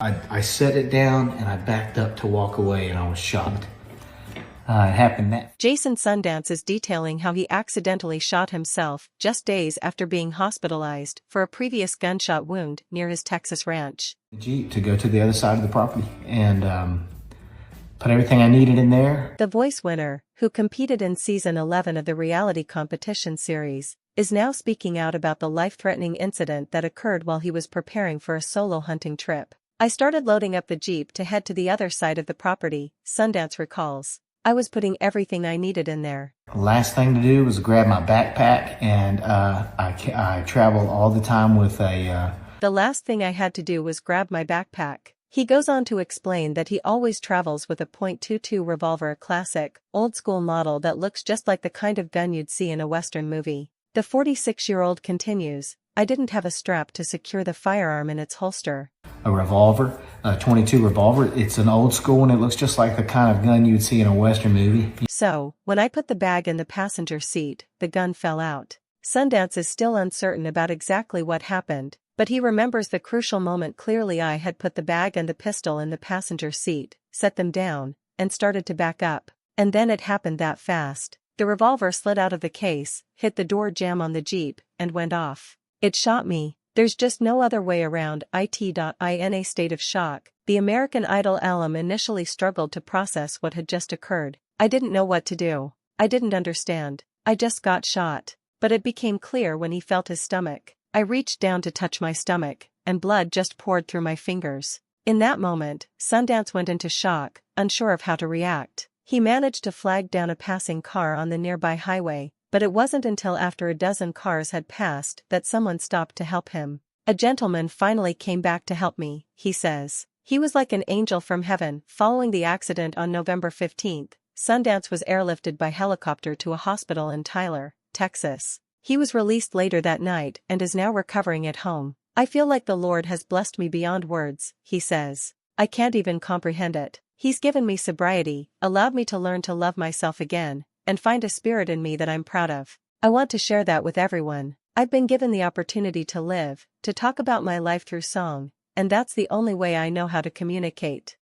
I set it down and I backed up to walk away and I was shocked. It happened that. Jason Sundance is detailing how he accidentally shot himself just days after being hospitalized for a previous gunshot wound near his Texas ranch. Jeep to go to the other side of the property and put everything I needed in there. The Voice winner, who competed in season 11 of the reality competition series, is now speaking out about the life-threatening incident that occurred while he was preparing for a solo hunting trip. I started loading up the Jeep to head to the other side of the property, Sundance recalls. I was putting everything I needed in there. Last thing to do was grab my backpack, and I travel all the time with a... The last thing I had to do was grab my backpack. He goes on to explain that he always travels with a .22 revolver, a classic, old-school model that looks just like the kind of gun you'd see in a Western movie. The 46-year-old continues, I didn't have a strap to secure the firearm in its holster. A revolver, a .22 revolver. It's an old school one. It looks just like the kind of gun you'd see in a Western movie. So, when I put the bag in the passenger seat, the gun fell out. Sundance is still uncertain about exactly what happened, but he remembers the crucial moment clearly. I had put the bag and the pistol in the passenger seat, set them down, and started to back up. And then it happened that fast. The revolver slid out of the case, hit the door jamb on the Jeep, and went off. It shot me. There's just no other way around it. In a state of shock, the American Idol alum initially struggled to process what had just occurred. I didn't know what to do. I didn't understand. I just got shot. But it became clear when he felt his stomach. I reached down to touch my stomach, and blood just poured through my fingers. In that moment, Sundance went into shock, unsure of how to react. He managed to flag down a passing car on the nearby highway, but it wasn't until after a dozen cars had passed that someone stopped to help him. A gentleman finally came back to help me, he says. He was like an angel from heaven. Following the accident on November 15th, Sundance was airlifted by helicopter to a hospital in Tyler, Texas. He was released later that night and is now recovering at home. I feel like the Lord has blessed me beyond words, he says. I can't even comprehend it. He's given me sobriety, allowed me to learn to love myself again, and find a spirit in me that I'm proud of. I want to share that with everyone. I've been given the opportunity to live, to talk about my life through song, and that's the only way I know how to communicate.